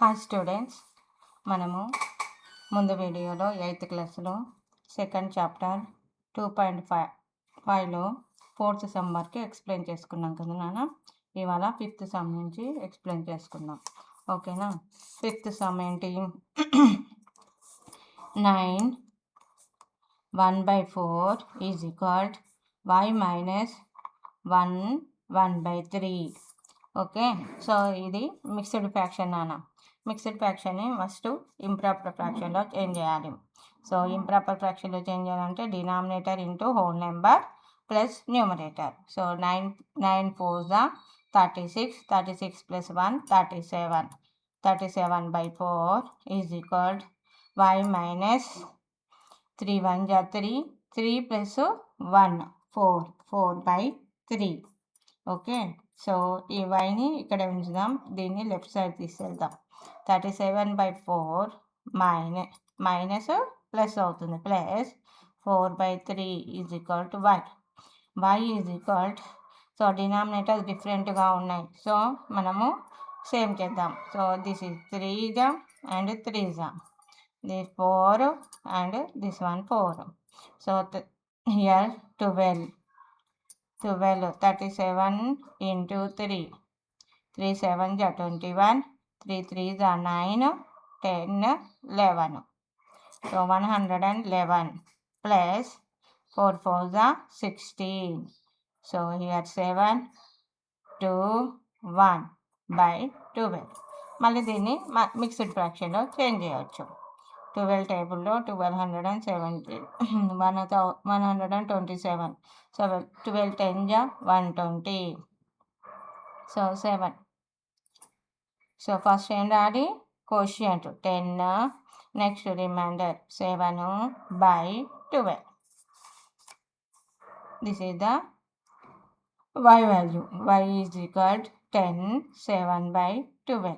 Hi students, మనము ముందు వీడియోలో 8th క్లాస్లో సెకండ్ చాప్టర్ 2.5లో 4th సమ్ వరకు ఎక్స్ప్లెయిన్ చేసుకున్నాం కదా నాన్న. ఇవాళ 5th సమ్ నుంచి ఎక్స్ప్లెయిన్ చేసుకుందాం, ఓకేనా. 5th సమ్ ఏంటి? 9 1/4 is equal y minus 1 1/3. Okay, so ఇది మిక్స్డ్ ఫ్రాక్షన్ నాన్న. మిక్స్డ్ ఫ్రాక్షన్ని ఫస్ట్ ఇంప్రాపర్ ఫ్రాక్షన్లో చేంజ్ చేయాలి. సో ఇంప్రాపర్ ఫ్రాక్షన్లో చేంజ్ చేయాలంటే denominator into whole number plus numerator. So 9 4s 36, 36 plus 1 37, 37/4 is equal y minus 3 1 3, 3 plus 1 4, 4/3. Okay, so ఈ వైని ఇక్కడ ఉంచుదాం, దీన్ని left side తీసుకెళ్దాం. 37/4 minus plus అవుతుంది, plus 4/3 is equal to y is equal. So denominator డిఫరెంట్గా ఉన్నాయి, so మనము సేమ్ చేద్దాం. So this is 3 and 3 this 4 and this one 4. So here 12 37 into 3, 3 7s are 21, 3 3s are 9, 10 11. So 111 plus 4 4s are 16. So here 7 2 1/12. మళ్ళీ దీన్ని mixed ఫ్రాక్షన్లో change చేయవచ్చు. 12 టేబుల్లో 1270 127. So 12 10s 120. So 7. So first ఏం రాయాలి? Quotient 10, next remainder 7/12. This is the y value. y is equal 10 7/12.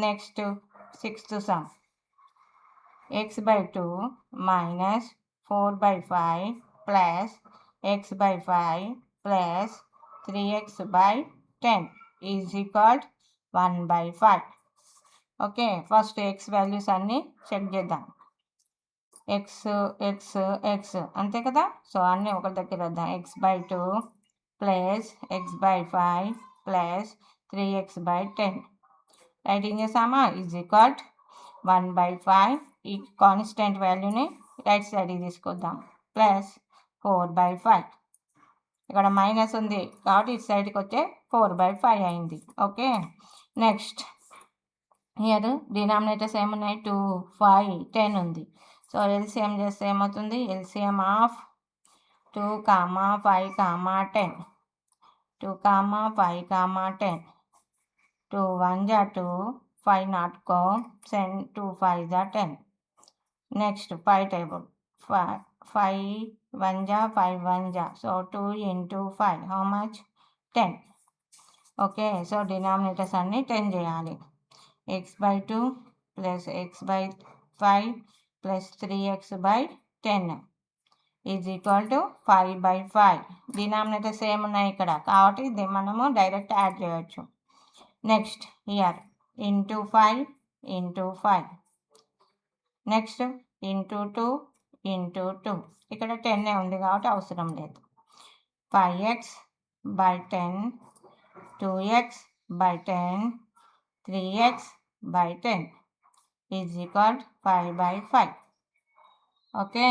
Next 6th sum, x/2 minus 4/5 plus x/5 plus 3x/10 is equal 1/5. Okay, first x values అన్నీ check చేద్దాం. x అంతే కదా, so అన్నీ ఒకరి దగ్గర వద్దాం. x/2 plus x/5 plus 3x/10 writing చేసామా, is equal 1/5. ఈ కాన్స్టెంట్ వాల్యూని రైట్ సైడ్కి తీసుకొద్దాం, ప్లస్ 4/5. ఇక్కడ మైనస్ ఉంది కాబట్టి ఇటు సైడ్కి వచ్చే 4/5 అయింది. ఓకే, నెక్స్ట్ హియర్ డినామినేటర్స్ ఏమున్నాయి? 2 5 10 ఉంది. సో ఎల్సిఎం చేస్తే ఏమవుతుంది? LCM of 2, 5, 10. 2, 5, 10. 2 1s are 2, 5 not go, 2 5s are 10. Next 5 table, 5 1s are 5 1s are, so 2 into 5 how much? 10. Okay, so denominators అన్ని 10 చేయాలి. x/2 plus x/5 plus 3x/10 is equal to 5/5. Denominators ఏమున్నాయి ఇక్కడ కాబట్టి ఇది మనము direct add చేయవచ్చు. Next here into 5 into 5, next into 2 into 2. ఇక్కడ 10 ఉంది కాబట్టి అవసరం లేదు. 5x/10, 2x/10, 3x/10 is equal 5/5. Okay,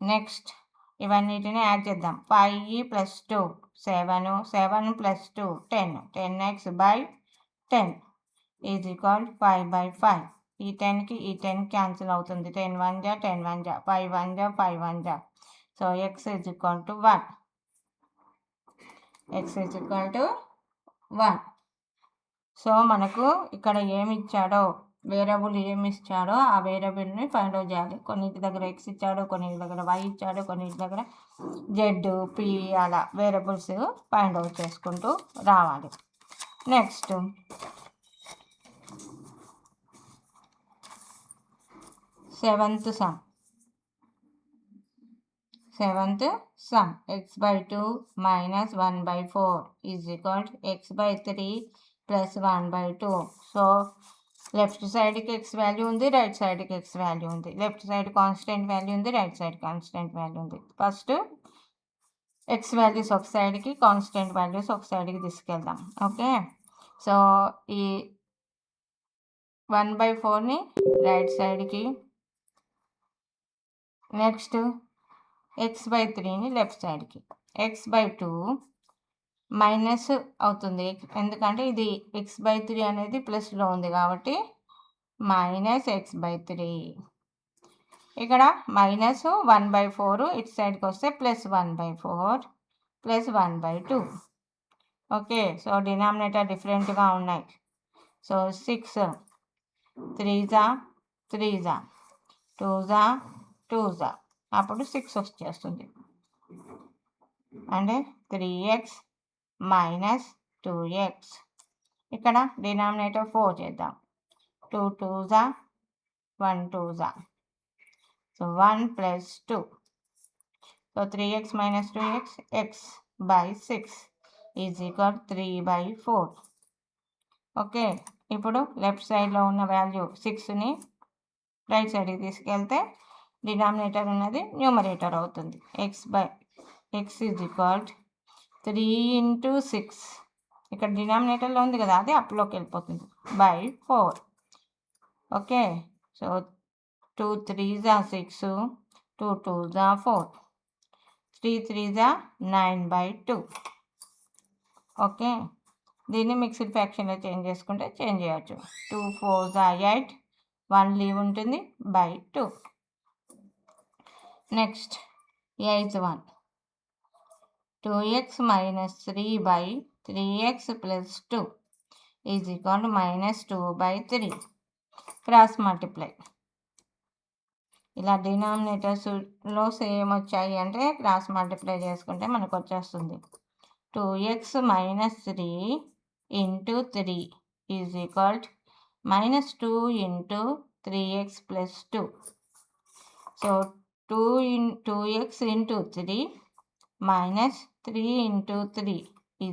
next ఇవన్నిటిని యాడ్ చేద్దాం. 5 + 2 7, 7 + 2 10, 10x/10 ఈజ్ ఈక్వల్ 5/5. ఈ 10కి ఈ 10 క్యాన్సిల్ అవుతుంది. 10 1s 10 1s, 5 1s 5 1s. So x is equal to 1. x is equal to 1. So మనకు ఇక్కడ ఏమి ఇచ్చాడో, వేరియబుల్ ఏమి ఇచ్చాడో ఆ వేరియబుల్ని ఫైండ్ అవుట్ చేయాలి. కొన్నిటి దగ్గర x ఇచ్చాడు, కొన్నిటి దగ్గర y ఇచ్చాడు, కొన్నిటి దగ్గర z p అలా వేరియబుల్స్ ఫైండ్ అవుట్ చేసుకుంటూ రావాలి. Next 7th sum, x/2 minus 1/4 is equal to x/3 plus 1/2. So left సైడ్కి ఎక్స్ వాల్యూ ఉంది, రైట్ సైడ్కి ఎక్స్ వాల్యూ ఉంది. లెఫ్ట్ సైడ్ కాన్స్టెంట్ వాల్యూ ఉంది, రైట్ సైడ్ కాన్స్టెంట్ వాల్యూ ఉంది. ఫస్ట్ ఎక్స్ వాల్యూస్ ఒక సైడ్కి, కాన్స్టెంట్ వాల్యూస్ ఒక సైడ్కి తీసుకెళ్దాం. ఓకే, సో ఈ 1/4ని రైట్ సైడ్కి, నెక్స్ట్ x/3ని లెఫ్ట్ సైడ్కి. x/2 మైనస్ అవుతుంది, ఎందుకంటే ఇది x/3 అనేది ప్లస్లో ఉంది కాబట్టి -x/3. ఇక్కడ -1/4 ఇటు సైడ్కి వస్తే +1/4 +1/2. ఓకే, సో డినామినేటర్ డిఫరెంట్గా ఉన్నాయి. సో 6 3 3 2 2 అప్పుడు 6 వచ్చేస్తుంది. అంటే 3x - 2x. ఇక్కడ డినామినేటర్ 4 చేద్దాం. 2 2 1 2. So 1 + 2. So 3x - 2x, x/6 = 3/4. Okay, ఇప్పుడు లెఫ్ట్ సైడ్లో ఉన్న వాల్యూ 6ని రైట్ సైడ్కి తీసుకెళ్తే డినామినేటర్ ఉన్నది న్యూమరేటర్ అవుతుంది. x = 3 × 6. ఇక్కడ డినామినేటర్లో ఉంది కదా, అది అప్లోకి వెళ్ళిపోతుంది, /4. Okay, so 2 3 6, 2 2 4, 3 3 9/2. ఓకే, దీన్ని మిక్స్డ్ ఫ్రాక్షన్లో చేంజ్ చేసుకుంటే చేంజ్ చేయొచ్చు. 2 4 8, 1 లీవ్ ఉంటుంది, /2. Next 8th one, 2x - 3/3x + 2 = -2/3. Cross multiply. ఇలా డినామినేటర్స్లో సేమ్ వచ్చాయి అంటే క్రాస్ మల్టిప్లై చేసుకుంటే మనకు వచ్చేస్తుంది. 2x - 3 × 3 = -2 × 3x + 2. So 2x × 3 - 3 × 3 =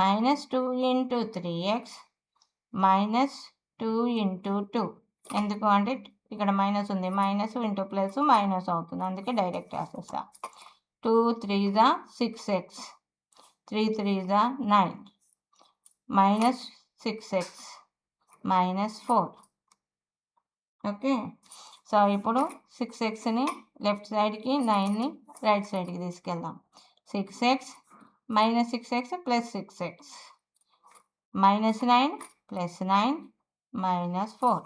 -2 × 3x - 2 × 2. ఎందుకు అంటే ఇక్కడ మైనస్ ఉంది, మైనస్ ఇంటూ ప్లస్ మైనస్ అవుతుంది, అందుకే direct రాసేస్తా. 2 3 6x, 3 3 9, -6x -4. Okay, so ఇప్పుడు 6xని లెఫ్ట్ సైడ్కి, 9ని రైట్ సైడ్కి తీసుకెళ్దాం. 6x - 6x + 6x, -9 + 9 -4.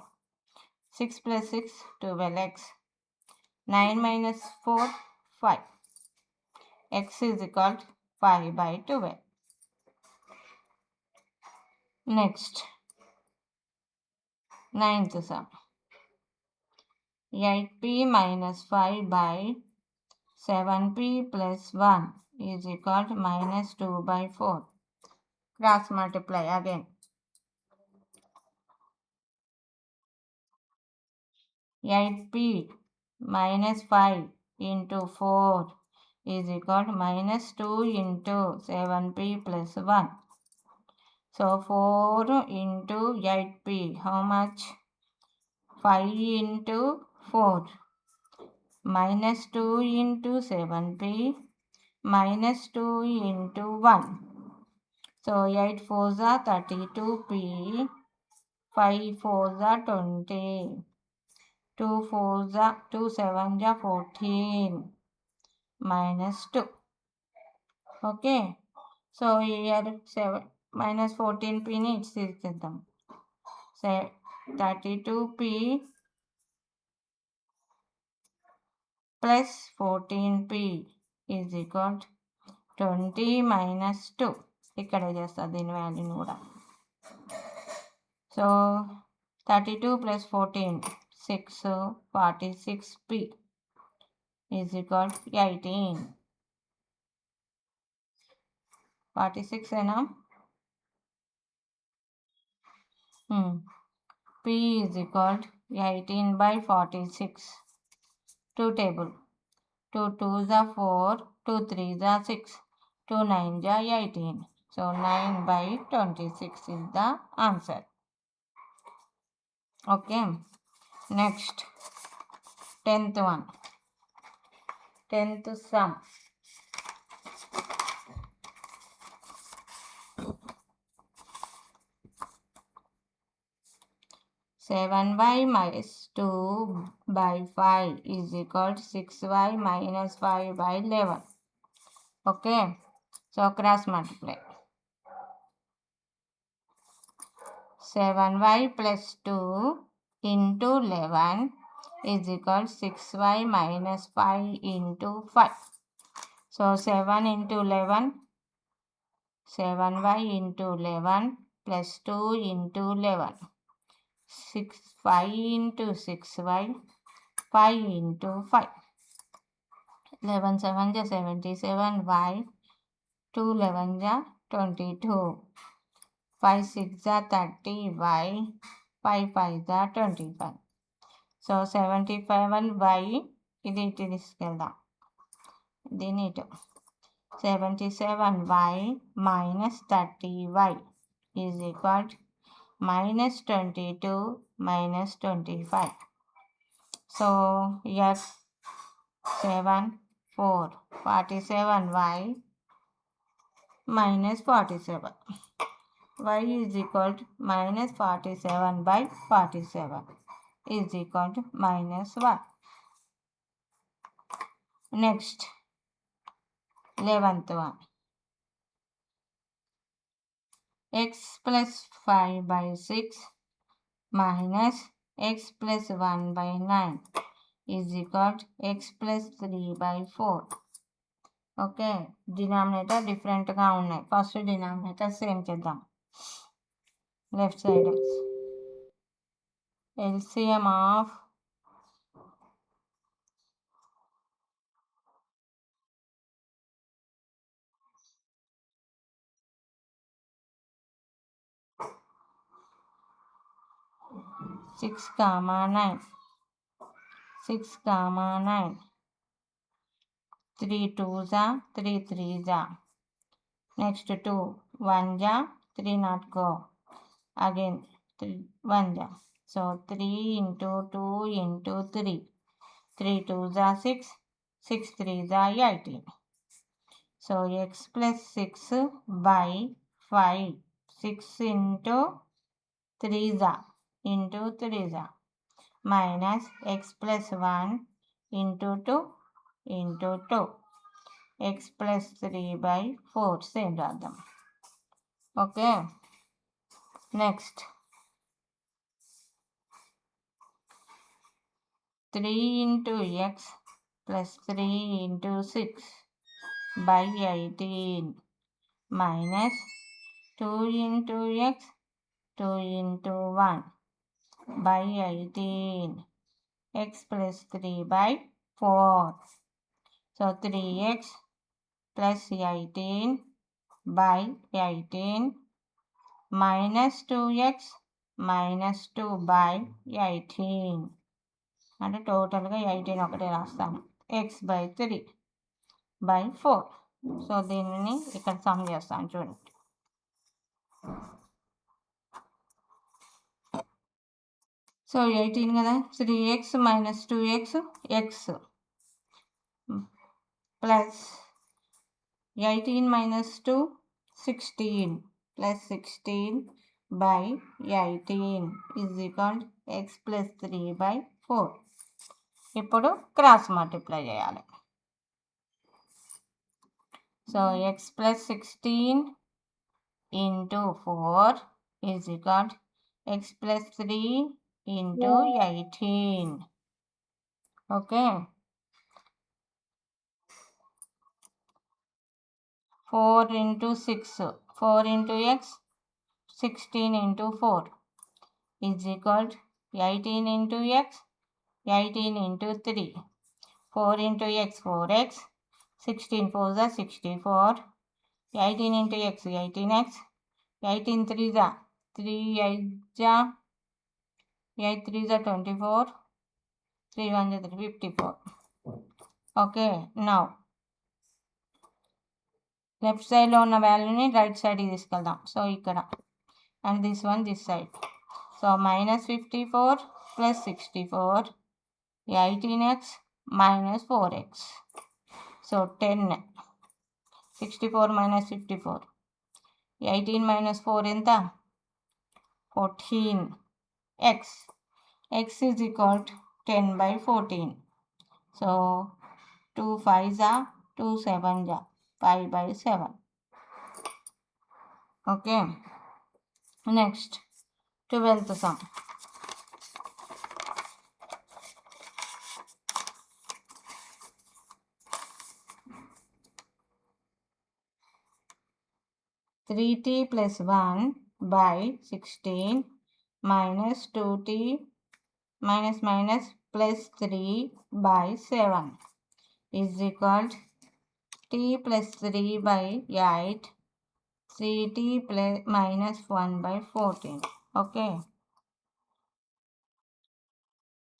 6 + 6 12x, 9 - 4 5. x = 5/12. Next 9th sum, 8p - 5/7p + 1 = -2/4. Cross multiply again. 8p - 5 × 4 = -2 × 7p + 1. So 4 × 8p, how much? 5 × 4, -2 × 7p, -2 × 1. So 8 4s are 32p, 5 4s are 20, 2 4s are 2 7s are 14, -2. Okay, so here 7 -14pని ఇటు తీసేద్దాం. 32p + 14p = 20 - 2. ఇక్కడే చేస్తా దీని వాల్యూని కూడా. So 32 + 14 6, 46p = 18. 46 ఏనా? p = 18/46. 2 table. 2 2s are 4, 2 3s are 6, 2 9s are 18. So 9/26 is the answer. Okay, next 10th one, 10th sum. 7y minus 2/5 is equal to 6y minus 5/11. Okay, so cross multiply. 7y plus 2 into 11 is equal to 6y minus 5 into 5. So 7 into 11, 7y into 11 plus 2 into 11. 5 into 6y, 5 into 5. 11 7 ja 77y, 2 11 ja 22, 5 6 ja 30y, 5 5 ja 25. So 75y ఇది ఇటు తీసుకెళ్దాం, దీని ఇటు. 77y minus 30y is equal to minus 22 minus 25. So yes, 7 4 47y minus 47. Y is equal to minus 47/47 is equal to minus 1. Next, 11th one. X plus 5/6 minus x plus 1/9 is equal to x plus 3/4. Okay, denominator డిఫరెంట్గా ఉన్నాయి. First denominator same చేద్దాం. Left side LCM of 6, 9, 6, 9, 3 2s are 3 3s are. Next 2 1 ja 3 not go, again 3 1 ja. So 3 into 2 into 3, 3 2s are 6, 6 3s are 18. So x plus 6/5, 6 into 3s are into 3s are minus x plus 1 into 2 into 2, x plus 3/4 same రాద్దాం. Okay, next 3 into x plus 3 into 6/18 minus 2 into x, 2 into 1/18, x plus 3/4. So 3x plus 18/18 minus 2x minus 2/18 అంటే టోటల్గా 18 ఒకటే రాస్తాను. x/3/4. So దీనిని ఇక్కడ some చేస్తాను చూడండి. So 18 కదా, 3x minus 2x x plus 18 minus 2 16 plus 16/18 is equal to x plus 3/4. ఇప్పుడు క్రాస్ మల్టిప్లై చేయాలి. So x plus 16 into 4 is equal to x plus 3 into 18. Okay, 4 into 6, 4 into x, 16 into 4 is equal to 18 into x, 18 into 3, 4 into x, 4x, 16 4s are 64, 18 into x, 18x, 18 3s are 3 8s are 8 3s are 24, 3 1s are 54. Okay, now left సైడ్లో ఉన్న వాల్యూని right సైడ్కి తీసుకెళ్దాం. So ఇక్కడ and this one this side. So -54 + 64 18x - 4x. So 10 64 - 54 18 - 4 ఎంత 14x. x is equal to 10/14. So 2 5s are 2 7s are 5/7. Okay. Next 12th sum. (3t + 1/16 - 2t - 3/7 is equal to t + 3/8 3t - 1/14. Okay.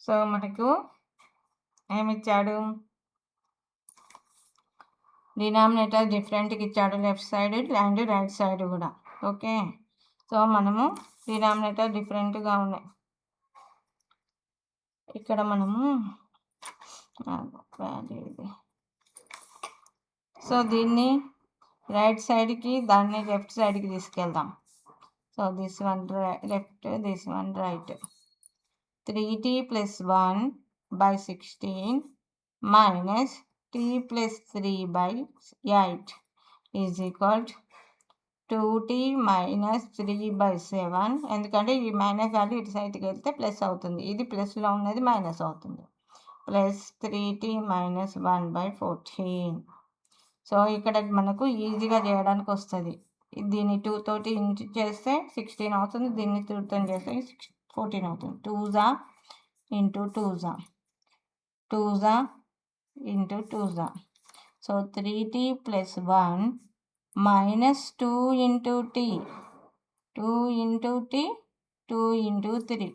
So మనకు ఏమిచ్చాడు, denominator డిఫరెంట్గా ఇచ్చాడు, left side and right side కూడా. Okay. So మనము denominator డిఫరెంట్గా ఉన్నాయి. ఇక్కడ మనము so దీన్ని రైట్ సైడ్కి, దాన్ని లెఫ్ట్ సైడ్కి తీసుకెళ్దాం. So this one left, this one right. 3t + 1/16 - t + 3/8 is equal to 2t - 3/7. ఎందుకంటే ఈ మైనస్ వాల్యూ ఇటు సైడ్కి వెళ్తే ప్లస్ అవుతుంది, ఇది ప్లస్లో ఉన్నది మైనస్ అవుతుంది. Plus 3t - 1/14. సో ఇక్కడ మనకు ఈజీగా చేయడానికి వస్తుంది. దీన్ని 2 తోటి ఇంటూ చేస్తే 16 అవుతుంది, దీన్ని 2 తోటి చేస్తే 14 అవుతుంది. 2s into 2s, 2s into 2s. So 3t + 1 - 2 into t, 2 into t, 2 into 3,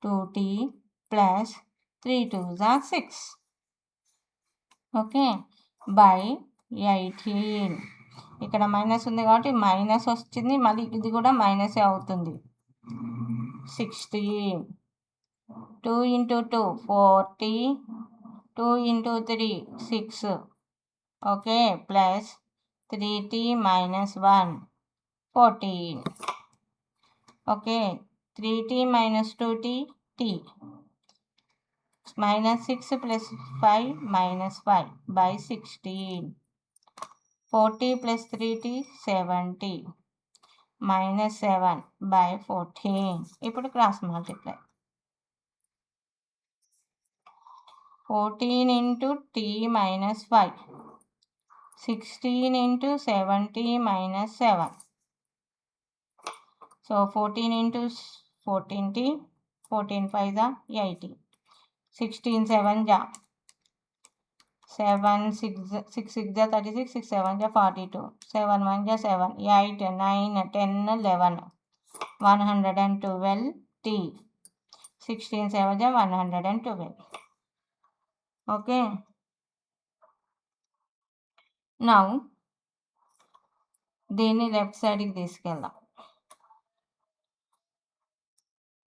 2t plus 3 2s are 6. Okay. by 18. ఇక్కడ మైనస్ ఉంది కాబట్టి మైనస్ వచ్చింది, మళ్ళీ ఇది కూడా మైనసే అవుతుంది. 16. 2 into 2 40, 2 into 3 6. Okay. Plus 3t - 1 14. Okay. 3t - 2t t. -6 + 5 - 5/16. 40 + 3t 70 -7/14. ఇప్పుడు cross multiply. 14 into t - 5, 16 into 70 - 7. So 14 into 14t, 14 5s are 80. 16 7s are 7 6 6 6 are 36, 6 7s are 42, 7 1s are 7, 8 9 10 11 112t. 16 7s are 112. Okay. Now దీన్ని left సైడ్కి తీసుకెళ్దాం.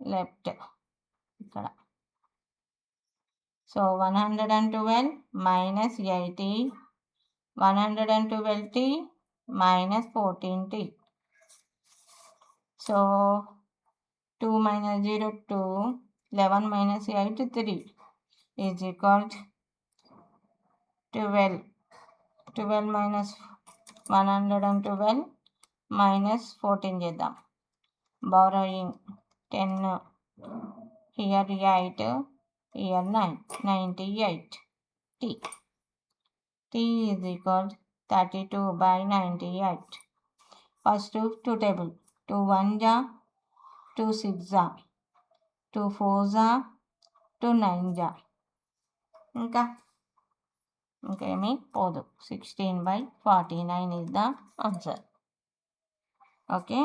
Left ఇక్కడ. So 112 - 80, 112t - 14t. So 2 - 0 2, 11 - 8 3 is equal to 12. 12 - 112 - 14 చేద్దాం. borrowing 10, here 8, here 9, 98t. t is equal to 32/98. First 2 table. 2 1s are 2 6s are 2 4s are 2 9s are. ఇంకేమీ పోదు. 16/49 is the answer. Okay.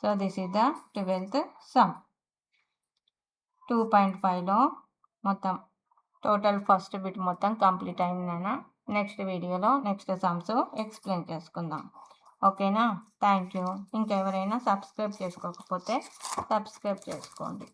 So this is the 12th sum. 2.5లో మొత్తం total first bit మొత్తం complete అయిందన్న. Next వీడియోలో next sums explain చేసుకుందాం. ఓకేనా? Thank you. ఇంకెవరైనా subscribe చేసుకోకపోతే సబ్స్క్రైబ్ చేసుకోండి.